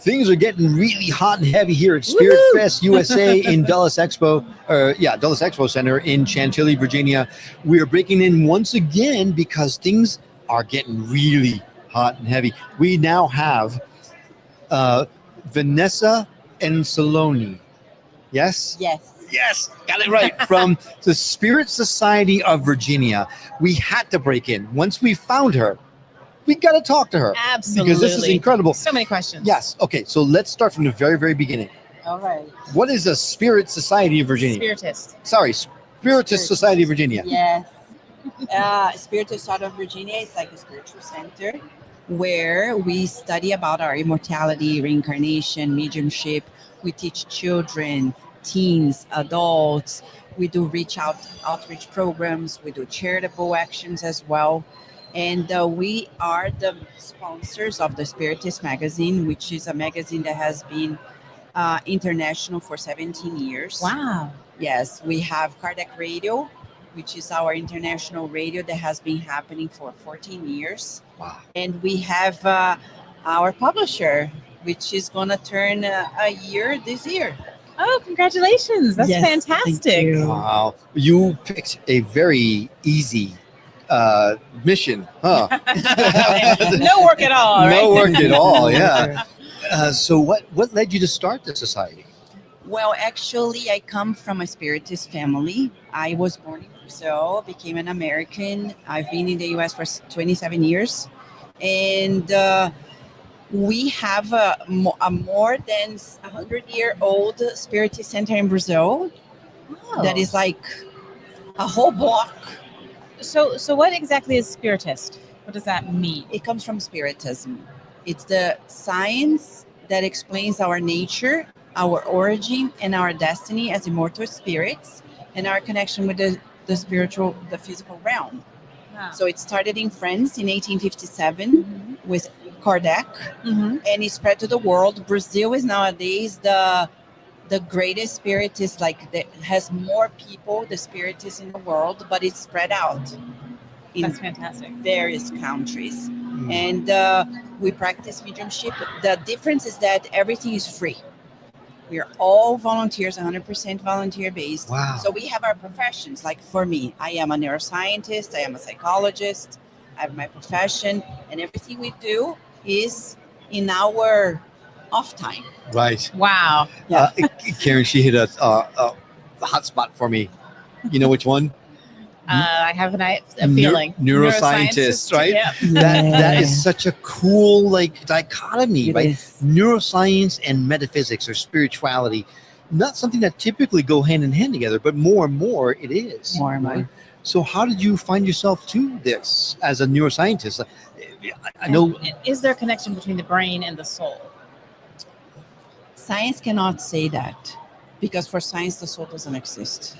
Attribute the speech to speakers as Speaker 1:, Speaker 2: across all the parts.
Speaker 1: Things are getting really hot and heavy here at Spirit Fest USA in Dulles Expo Center in Chantilly, Virginia. We are breaking in once again because things are getting really hot and heavy. We now have Vanessa Enceloni. Yes?
Speaker 2: Yes.
Speaker 1: Yes, got it right. From the Spirit Society of Virginia. We had to break in. Once we found her, we got to talk to her.
Speaker 3: Absolutely.
Speaker 1: Because this is incredible.
Speaker 3: So many questions.
Speaker 1: Yes. Okay, so let's start from the very, very beginning.
Speaker 2: All right.
Speaker 1: What is the Spirit Society of Virginia?
Speaker 3: Spiritist.
Speaker 1: Sorry, Spiritist Society of Virginia.
Speaker 2: Yes. Spiritist Society of Virginia is like a spiritual center where we study about our immortality, reincarnation, mediumship. We teach children, teens, adults. We do outreach programs. We do charitable actions as well. And we are the sponsors of the Spiritist magazine, which is a magazine that has been international for 17 years.
Speaker 3: Wow.
Speaker 2: Yes, we have Kardec Radio, which is our international radio that has been happening for 14 years.
Speaker 1: Wow.
Speaker 2: And we have our publisher, which is going to turn a year this year.
Speaker 3: Oh, congratulations. That's
Speaker 2: Yes,
Speaker 3: fantastic.
Speaker 2: thank you.
Speaker 1: Wow. You picked a very easy mission, huh?
Speaker 3: No work at all, right?
Speaker 1: No work at all, yeah. So what led you to start the society?
Speaker 2: Well, actually, I come from a Spiritist family. I was born in Brazil, became an American. I've been in the U.S. for 27 years. And we have a more than 100-year-old Spiritist center in Brazil.
Speaker 3: Oh.
Speaker 2: That is like a whole block.
Speaker 3: So what exactly is Spiritist? What does that mean?
Speaker 2: It comes from Spiritism. It's the science that explains our nature, our origin, and our destiny as immortal spirits, and our connection with the spiritual, the physical realm.
Speaker 3: Wow.
Speaker 2: So it started in France in 1857 with Kardec, and it spread to the world. Brazil is nowadays the greatest spiritist, like that has more people, the spiritists in the world, but it's spread out in
Speaker 3: That's fantastic.
Speaker 2: various countries. And we practice mediumship. The difference is that everything is free. We are all volunteers, 100% volunteer based.
Speaker 1: Wow.
Speaker 2: So we have our professions. Like for me, I am a neuroscientist, I am a psychologist, I have my profession, and everything we do is in our off time.
Speaker 1: Right.
Speaker 3: Wow.
Speaker 1: Karen, she hit a hot spot for me. You know which one?
Speaker 3: I have a feeling.
Speaker 1: Neuroscientist, right?
Speaker 3: Yeah.
Speaker 1: That is such a cool dichotomy,
Speaker 2: It
Speaker 1: right?
Speaker 2: is.
Speaker 1: Neuroscience and metaphysics or spirituality, not something that typically go hand in hand together, but more and more it is.
Speaker 2: More and
Speaker 1: right?
Speaker 2: more.
Speaker 1: So how did you find yourself to this as a neuroscientist? I know.
Speaker 3: And is there a connection between the brain and the soul?
Speaker 2: Science cannot say that because for science, the soul doesn't exist.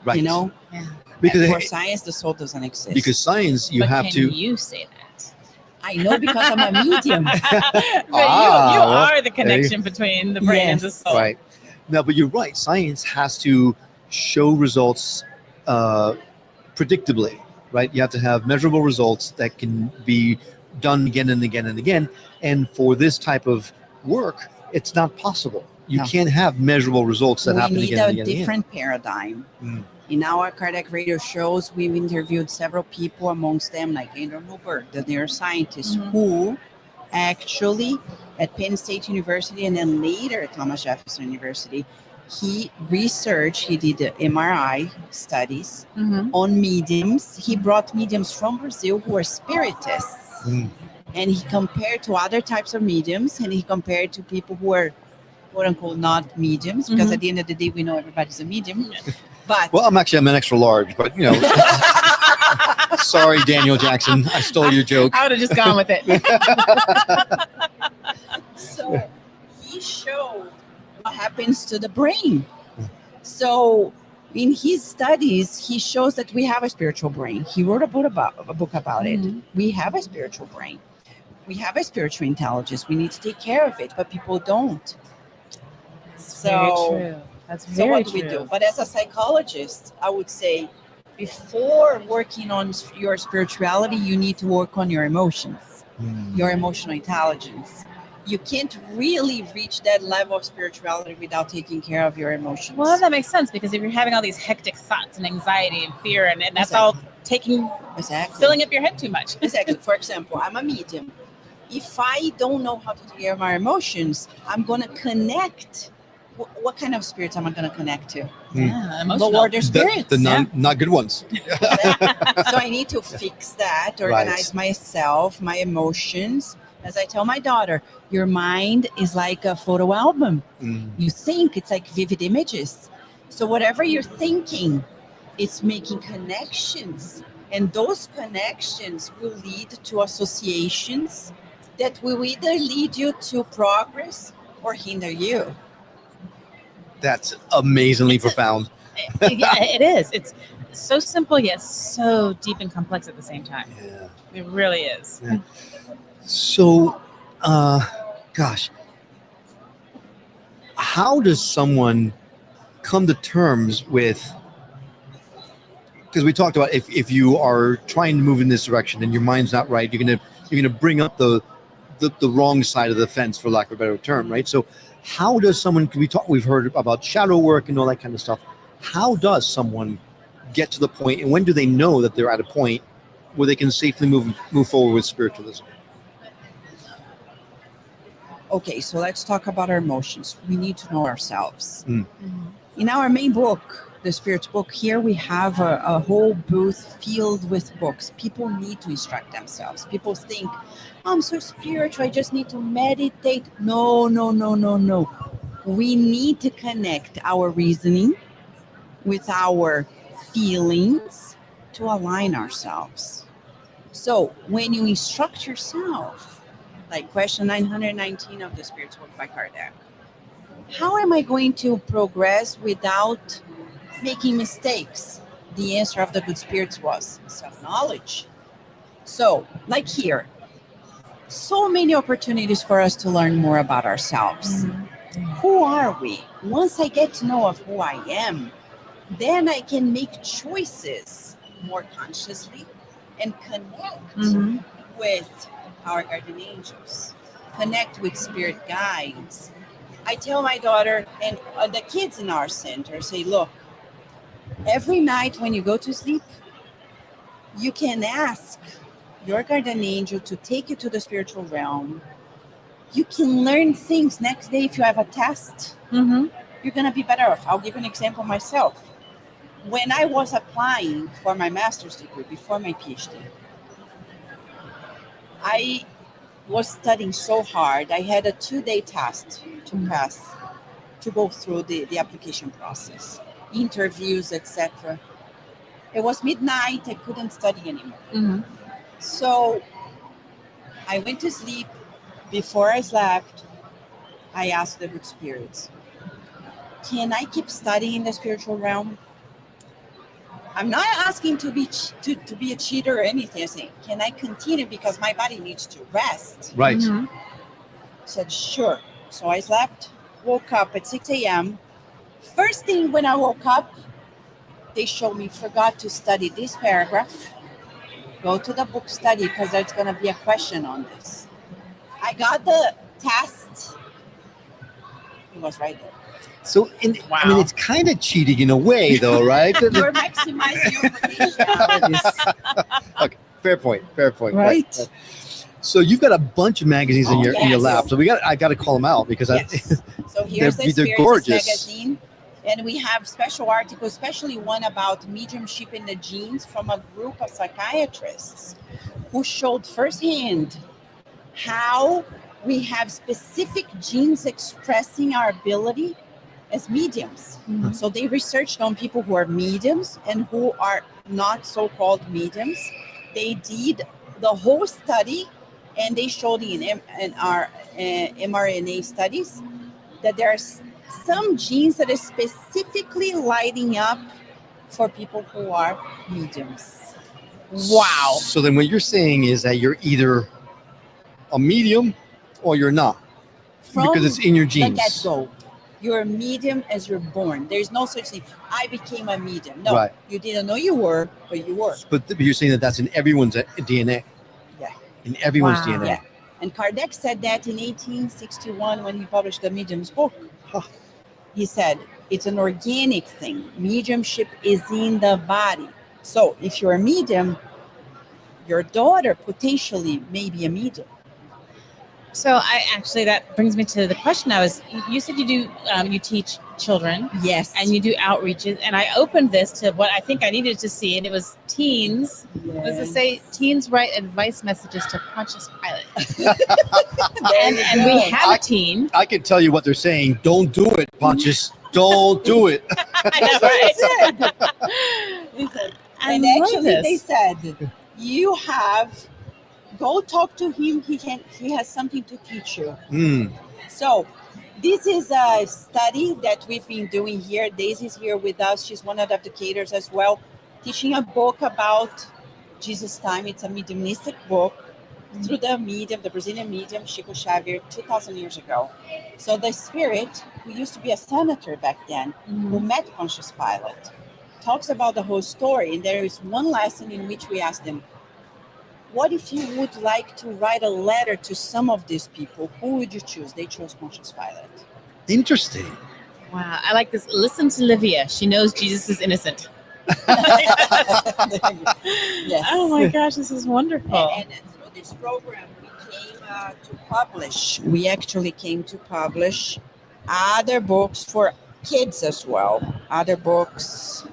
Speaker 1: Right.
Speaker 2: You know?
Speaker 3: Yeah.
Speaker 1: Because
Speaker 2: for science, the soul doesn't exist.
Speaker 1: because science, you
Speaker 3: But
Speaker 1: have
Speaker 3: can
Speaker 1: to.
Speaker 3: you say that?
Speaker 2: I know because I'm a medium.
Speaker 3: But you
Speaker 1: well,
Speaker 3: are the connection between the brain and the
Speaker 2: Yes.
Speaker 3: soul.
Speaker 1: Right. No, but you're right. Science has to show results predictably, right? You have to have measurable results that can be done again and again and again. And for this type of work, it's not possible. You
Speaker 2: No.
Speaker 1: can't have measurable results that
Speaker 2: We
Speaker 1: happen
Speaker 2: need
Speaker 1: again
Speaker 2: a
Speaker 1: and again. and again.
Speaker 2: different paradigm.
Speaker 1: Mm.
Speaker 2: In our Kardec radio shows, we've interviewed several people, amongst them like Andrew Newberg, the neuroscientist, who actually at Penn State University and then later at Thomas Jefferson University, he did the MRI studies on mediums. He brought mediums from Brazil who are spiritists. And he compared to other types of mediums, and he compared to people who are quote unquote not mediums, because at the end of the day, we know everybody's a medium. But
Speaker 1: Well, I'm an extra large, but sorry, Daniel Jackson, I stole your joke.
Speaker 3: I would have just gone with it.
Speaker 2: so he showed what happens to the brain. So in his studies, he shows that we have a spiritual brain. He wrote a book about it. We have a spiritual brain. We have a spiritual intelligence. We need to take care of it, but people don't.
Speaker 3: Very true. That's
Speaker 2: So
Speaker 3: very
Speaker 2: what do
Speaker 3: true.
Speaker 2: we do? But as a psychologist, I would say before working on your spirituality, you need to work on your emotions, your emotional intelligence. you can't really reach that level of spirituality without taking care of your emotions.
Speaker 3: Well, that makes sense because if you're having all these hectic thoughts and anxiety and fear, and that's all taking, filling up your head too much.
Speaker 2: Exactly. For example, I'm a medium. If I don't know how to take care of my emotions, I'm going to connect. What kind of spirits am I going to connect to?
Speaker 3: Yeah, emotional.
Speaker 2: Lower spirits.
Speaker 1: The not good ones.
Speaker 2: So I need to fix that, organize myself, my emotions. As I tell my daughter, your mind is like a photo album. You think, it's like vivid images. So whatever you're thinking, it's making connections. And those connections will lead to associations that will either lead you to progress or hinder you.
Speaker 1: That's amazingly profound.
Speaker 3: Yeah, it is. It's so simple yet so deep and complex at the same time.
Speaker 1: Yeah.
Speaker 3: It really is.
Speaker 1: Yeah. So, gosh, how does someone come to terms with? Because we talked about if you are trying to move in this direction and your mind's not right, you're gonna bring up the wrong side of the fence, for lack of a better term, right? So, how does someone? We've heard about shadow work and all that kind of stuff. How does someone get to the point, and when do they know that they're at a point where they can safely move forward with spiritualism?
Speaker 2: Okay, so let's talk about our emotions. We need to know ourselves.
Speaker 3: Mm-hmm.
Speaker 2: In our main book, the Spirit's book, here we have a whole booth filled with books. People need to instruct themselves. People think, I'm so spiritual, I just need to meditate. No. We need to connect our reasoning with our feelings to align ourselves. So when you instruct yourself, like question 919 of the Spirit's book by Kardec, how am I going to progress without making mistakes? The answer of the good spirits was self-knowledge. So, like here, so many opportunities for us to learn more about ourselves. Who are we? Once I get to know of who I am, then I can make choices more consciously and connect with our guardian angels, connect with spirit guides. I tell my daughter and the kids in our center, say, look, every night when you go to sleep, you can ask your guardian angel to take you to the spiritual realm. You can learn things next day. If you have a test, you're going to be better off. I'll give you an example myself. When I was applying for my master's degree before my PhD, I was studying so hard. I had a 2-day test to pass, to go through the application process, interviews, etc. It was midnight. I couldn't study anymore. So I went to sleep. Before I slept, I asked the good spirits, can I keep studying in the spiritual realm? I'm not asking to be a cheater or anything. I say, can I continue because my body needs to rest?
Speaker 1: Right.
Speaker 2: I said, sure. So I slept, woke up at 6 a.m. First thing when I woke up, they showed me, forgot to study this paragraph. Go to the book study because there's going to be a question on this. I got the test. It was right there.
Speaker 1: So, I mean, it's kind of cheating in a way, though, right?
Speaker 2: You're maximizing your potential.
Speaker 1: Okay, fair point.
Speaker 2: Right.
Speaker 1: So you've got a bunch of magazines in your lap. So I got to call them out because
Speaker 2: So here's the
Speaker 1: they're
Speaker 2: Spiritus
Speaker 1: gorgeous
Speaker 2: magazine, and we have special articles, especially one about mediumship in the genes from a group of psychiatrists who showed firsthand how we have specific genes expressing our ability as mediums. So they researched on people who are mediums and who are not so-called mediums. They did the whole study, and they showed in our mRNA studies that there are some genes that are specifically lighting up for people who are mediums.
Speaker 3: Wow.
Speaker 1: So then what you're saying is that you're either a medium or you're not, because it's in your genes.
Speaker 2: The get-go. You're a medium as you're born. There's no such thing. I became a medium. No,
Speaker 1: Right.
Speaker 2: You didn't know you were, but you were.
Speaker 1: But you're saying that that's in everyone's DNA.
Speaker 2: Yeah.
Speaker 1: In everyone's
Speaker 3: Wow.
Speaker 1: DNA.
Speaker 2: Yeah. And Kardec said that in 1861 when he published the Medium's book.
Speaker 1: Huh.
Speaker 2: He said, it's an organic thing. Mediumship is in the body. So if you're a medium, your daughter potentially may be a medium.
Speaker 3: So that brings me to the question. You said you teach children.
Speaker 2: Yes.
Speaker 3: And you do outreaches. And I opened this to what I think I needed to see. And it was teens.
Speaker 2: Yes.
Speaker 3: Does it say teens write advice messages to Pontius Pilate? and we have a teen.
Speaker 1: I can tell you what they're saying. Don't do it, Pontius. Don't do it.
Speaker 3: I know, right?
Speaker 2: And actually they said, you have... Go talk to him. He has something to teach you. So this is a study that we've been doing here. Daisy's here with us. She's one of the educators as well, teaching a book about Jesus' time. It's a mediumistic book through the Brazilian medium, Chico Xavier, 2,000 years ago. So the spirit, who used to be a senator back then, who met Pontius Pilate, talks about the whole story. And there is one lesson in which we ask them, what if you would like to write a letter to some of these people? Who would you choose? They chose Pontius Pilate.
Speaker 1: Interesting.
Speaker 3: Wow, I like this. Listen to Livia. She knows Jesus is innocent.
Speaker 2: Yes.
Speaker 3: Oh my gosh, this is wonderful.
Speaker 2: And through this program, we came to publish. We actually came to publish other books for kids as well. Other books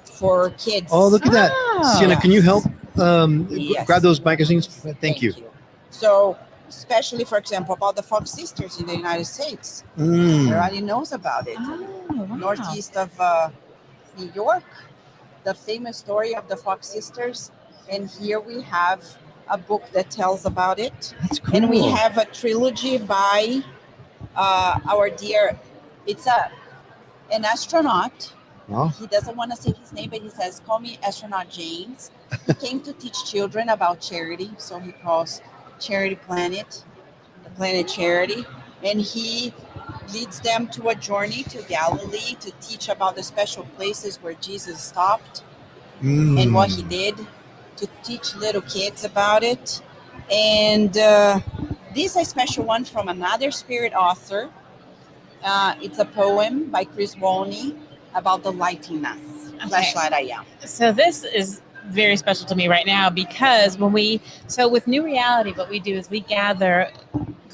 Speaker 2: for kids.
Speaker 1: Oh, look at that. Sienna, can you help
Speaker 2: Yes.
Speaker 1: grab those magazines? Thank you.
Speaker 2: So, especially, for example, about the Fox sisters in the United States. Everybody knows about it.
Speaker 3: Oh, wow.
Speaker 2: Northeast of New York, the famous story of the Fox sisters. And here we have a book that tells about it.
Speaker 1: That's cool.
Speaker 2: And we have a trilogy by our dear, it's an astronaut.
Speaker 1: Oh.
Speaker 2: He doesn't want to say his name, but he says, call me Astronaut James. He came to teach children about charity. So he calls Charity Planet, the Planet Charity. And he leads them to a journey to Galilee to teach about the special places where Jesus stopped and what he did, to teach little kids about it. And this is a special one from another spirit author. It's a poem by Chris Walney about the lighting us. Flashlight I am.
Speaker 3: So this is very special to me right now because with New Reality, what we do is we gather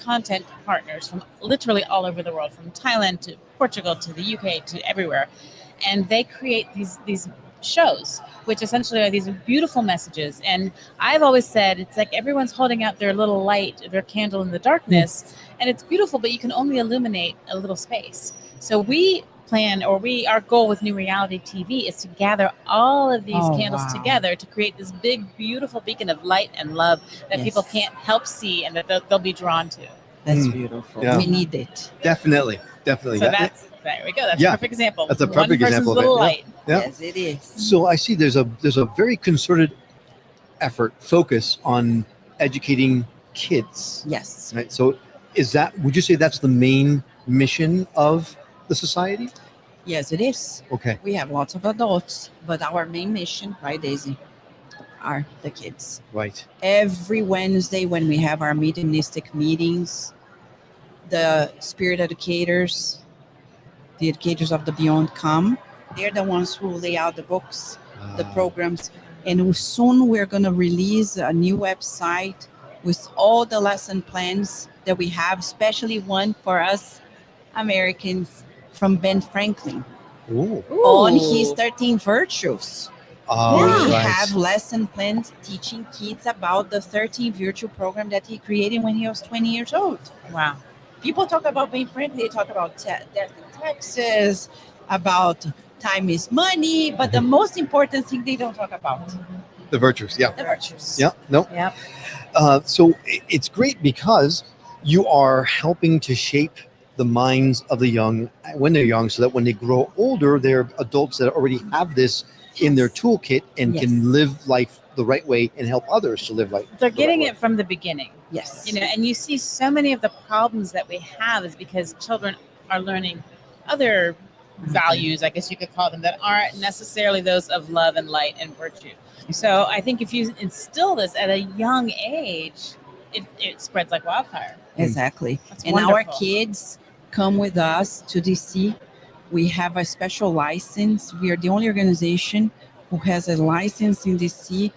Speaker 3: content partners from literally all over the world, from Thailand to Portugal to the UK to everywhere. And they create these shows, which essentially are these beautiful messages. And I've always said, it's like everyone's holding out their little light, their candle in the darkness, and it's beautiful, but you can only illuminate a little space. So our goal with New Reality TV is to gather all of these candles together to create this big, beautiful beacon of light and love that people can't help see and that they'll be drawn to.
Speaker 2: That's beautiful. Yeah. We need it.
Speaker 1: Definitely.
Speaker 3: So there we go. That's a perfect example.
Speaker 1: That's a perfect example of it.
Speaker 3: Little light.
Speaker 1: Yeah.
Speaker 2: Yes, it is.
Speaker 1: So I see there's a very concerted focus on educating kids.
Speaker 2: Yes.
Speaker 1: Right. So would you say that's the main mission of the society?
Speaker 2: Yes, it is.
Speaker 1: Okay.
Speaker 2: We have lots of adults, but our main mission, right, Daisy, are the kids.
Speaker 1: Right.
Speaker 2: Every Wednesday when we have our mediumistic meetings, the spirit educators, the educators of the beyond come. They're the ones who lay out the books, the programs. And soon we're going to release a new website with all the lesson plans that we have, especially one for us Americans from Ben Franklin.
Speaker 1: Ooh.
Speaker 2: On his 13 virtues. We
Speaker 1: right.
Speaker 2: have lesson plans teaching kids about the 13 virtue program that he created when he was 20 years old.
Speaker 3: Wow.
Speaker 2: People talk about Ben Franklin, they talk about death in Texas, about time is money, but the most important thing they don't talk about.
Speaker 1: The virtues, yeah.
Speaker 2: The virtues.
Speaker 1: Yeah, no.
Speaker 3: Yep.
Speaker 1: So it's great because you are helping to shape the minds of the young when they're young so that when they grow older, they're adults that already have this in their toolkit and can live life the right way and help others to live life.
Speaker 3: They're getting it from the beginning.
Speaker 2: Yes.
Speaker 3: And you see so many of the problems that we have is because children are learning other values, I guess you could call them, that aren't necessarily those of love and light and virtue. So I think if you instill this at a young age, it spreads like wildfire.
Speaker 2: Exactly.
Speaker 3: That's
Speaker 2: And
Speaker 3: wonderful.
Speaker 2: our kids come with us to DC. We have a special license. We are the only organization who has a license in DC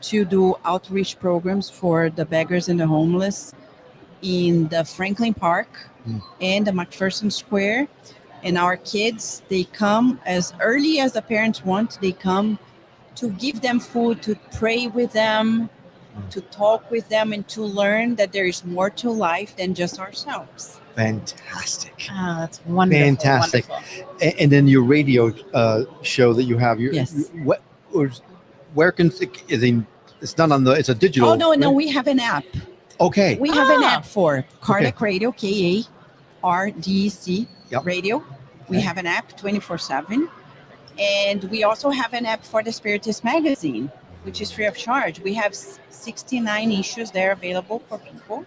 Speaker 2: to do outreach programs for the beggars and the homeless in the Franklin Park and the McPherson Square. And our kids, they come as early as the parents want. They come to give them food, to pray with them, to talk with them, and to learn that there is more to life than just ourselves.
Speaker 1: Fantastic.
Speaker 3: Oh, that's wonderful.
Speaker 1: Fantastic.
Speaker 3: Wonderful.
Speaker 1: And then your radio show that you have.
Speaker 2: Yes.
Speaker 1: Where can it's not on the? It's a digital.
Speaker 2: Oh, no,
Speaker 1: right?
Speaker 2: we have an app.
Speaker 1: Okay.
Speaker 2: We have an
Speaker 3: Ah.
Speaker 2: app for Cardiac Radio, KARDC
Speaker 1: Yep.
Speaker 2: Radio. We
Speaker 1: Okay.
Speaker 2: have an app 24/7. And we also have an app for the Spiritist magazine, which is free of charge. We have 69 issues there available for people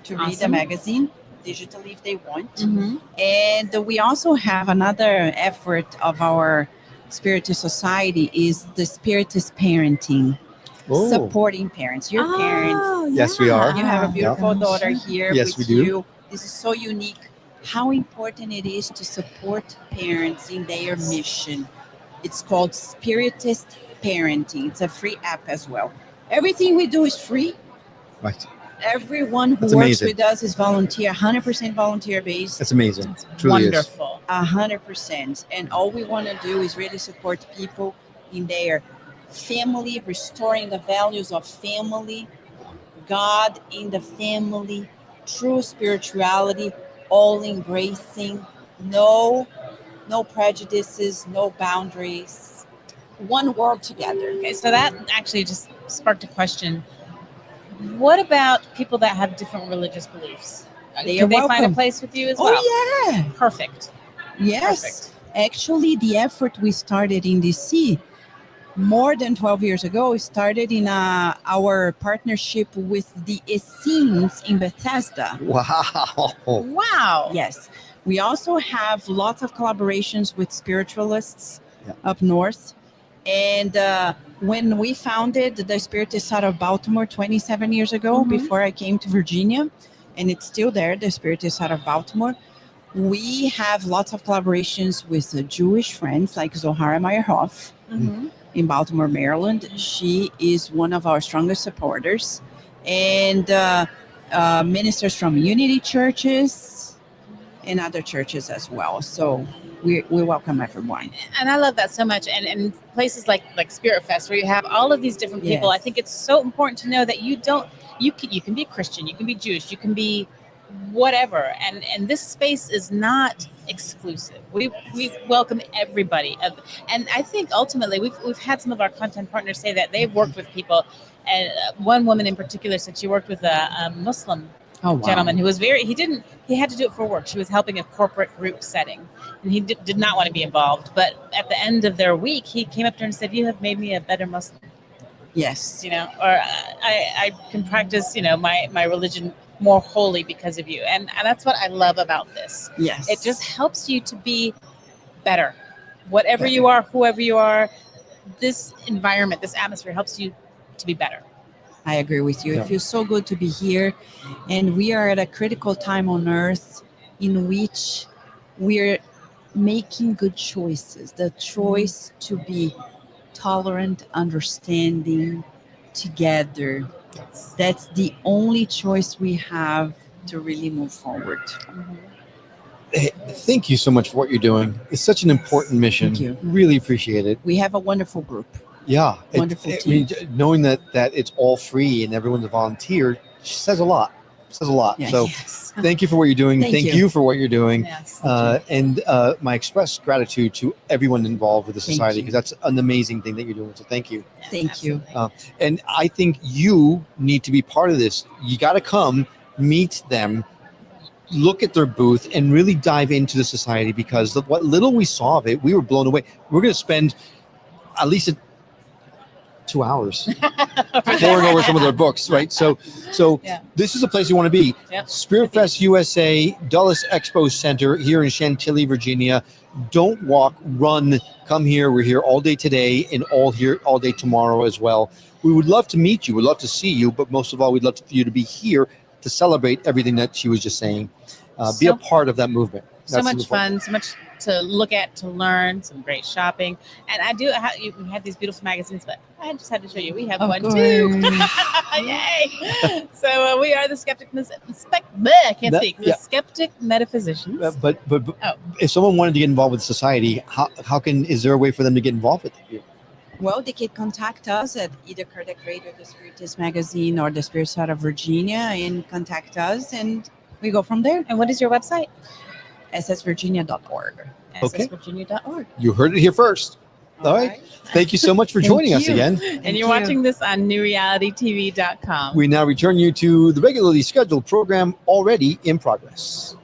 Speaker 2: to read the
Speaker 3: Awesome.
Speaker 2: magazine digitally if they want.
Speaker 3: Mhm.
Speaker 2: And we also have another effort of our Spiritist Society is the Spiritist parenting,
Speaker 1: Oh.
Speaker 2: supporting parents. Your parents,
Speaker 3: Oh,
Speaker 1: Yes, we are.
Speaker 2: you have a beautiful
Speaker 3: Yeah.
Speaker 2: daughter here
Speaker 1: Yes,
Speaker 2: with
Speaker 1: we do.
Speaker 2: you. This is so unique. How important it is to support parents in their mission. It's called Spiritist Parenting. It's a free app as well. Everything we do is free.
Speaker 1: Right.
Speaker 2: Everyone who
Speaker 1: That's
Speaker 2: works
Speaker 1: amazing.
Speaker 2: with us is volunteer, 100% volunteer based.
Speaker 1: That's amazing.
Speaker 3: It's
Speaker 1: Truly is.
Speaker 3: wonderful.
Speaker 2: 100%. And all we want to do is really support people in their family, restoring the values of family, God in the family, true spirituality, all embracing, no prejudices, no boundaries, one world together.
Speaker 3: Okay, so that actually just sparked a question. What about people that have different religious beliefs?
Speaker 2: They
Speaker 3: Can
Speaker 2: are
Speaker 3: they find a
Speaker 2: welcome.
Speaker 3: place with you as well?
Speaker 2: Oh, yeah.
Speaker 3: Perfect.
Speaker 2: Yes.
Speaker 3: Perfect.
Speaker 2: Actually, the effort we started in DC more than 12 years ago started in our partnership with the Essenes in Bethesda.
Speaker 1: Wow.
Speaker 3: Wow.
Speaker 2: Yes. We also have lots of collaborations with spiritualists
Speaker 1: Yeah.
Speaker 2: up north. And when we founded the Spiritist out of Baltimore 27 years ago,
Speaker 3: Mhm.
Speaker 2: before I came to Virginia, and it's still there, the Spiritist out of Baltimore, we have lots of collaborations with Jewish friends like Zohara Meyerhoff
Speaker 3: Mhm.
Speaker 2: in Baltimore, Maryland. She is one of our strongest supporters. And ministers from Unity churches and other churches as well. So we welcome everyone.
Speaker 3: And I love that so much. And places like Spirit Fest, where you have all of these different people, I
Speaker 2: Yes.
Speaker 3: think it's so important to know that you can be Christian, you can be Jewish, you can be whatever. And this space is not exclusive. We welcome everybody. And I think ultimately we've had some of our content partners say that they've worked with people. And one woman in particular said she worked with a Muslim
Speaker 2: Oh, wow.
Speaker 3: gentleman who was he had to do it for work. She was helping a corporate group setting, and he did not want to be involved. But at the end of their week, he came up to her and said, "You have made me a better Muslim,
Speaker 2: Yes.
Speaker 3: or I can practice, my religion more wholly because of you." And that's what I love about this.
Speaker 2: Yes.
Speaker 3: It just helps you to be better. Whatever you are, whoever you are, this environment, this atmosphere helps you to be better.
Speaker 2: I agree with you.
Speaker 1: Yeah.
Speaker 2: It feels so good to be here. And we are at a critical time on earth in which we're making good choices. The choice to be tolerant, understanding, together. That's the only choice we have to really move forward.
Speaker 1: Hey, thank you so much for what you're doing. It's such an important mission.
Speaker 2: Thank you.
Speaker 1: Really appreciate it.
Speaker 2: We have a wonderful group.
Speaker 1: Yeah.
Speaker 2: Wonderful
Speaker 1: I mean, knowing that it's all free and everyone's a volunteer says a lot. Says a lot.
Speaker 2: Yes.
Speaker 1: So
Speaker 3: Yes.
Speaker 1: thank you for what you're doing.
Speaker 2: Thank you.
Speaker 1: you for what you're doing.
Speaker 3: Yes.
Speaker 1: And my express gratitude to everyone involved with the
Speaker 2: Thank
Speaker 1: society,
Speaker 2: you.
Speaker 1: because that's an amazing thing that you're doing. So thank you.
Speaker 2: Thank you.
Speaker 1: And I think you need to be part of this. You got to come, meet them, look at their booth, and really dive into the society, because what little we saw of it, we were blown away. We're going to spend at least 2 hours pouring over some of their books, right? So
Speaker 3: Yeah.
Speaker 1: this is a place you want to be.
Speaker 3: Yep.
Speaker 1: Spirit Fest USA, Dulles Expo Center here in Chantilly, Virginia. Don't walk, run. Come here. We're here all day today and all day tomorrow as well. We would love to meet you. We'd love to see you, but most of all, we'd love for you to be here to celebrate everything that she was just saying. Be a part of that movement.
Speaker 3: So much fun, so much to look at, to learn, some great shopping. And I do, you have these beautiful magazines, but I just had to show you. We have one too. Yay! So we are the Skeptic, the Skeptic Metaphysicians.
Speaker 1: But if someone wanted to get involved with society, is there a way for them to get involved with you?
Speaker 2: Well, they can contact us at either Kardec Radio, the Spiritist Magazine, or the Spirit Side of Virginia, and contact us, and we go from there.
Speaker 3: And what is your website?
Speaker 2: ssvirginia.org.
Speaker 3: ssvirginia.org.
Speaker 1: You heard it here first. All right. Thank you so much for joining us again.
Speaker 3: And you're watching this on newrealitytv.com.
Speaker 1: We now return you to the regularly scheduled program already in progress.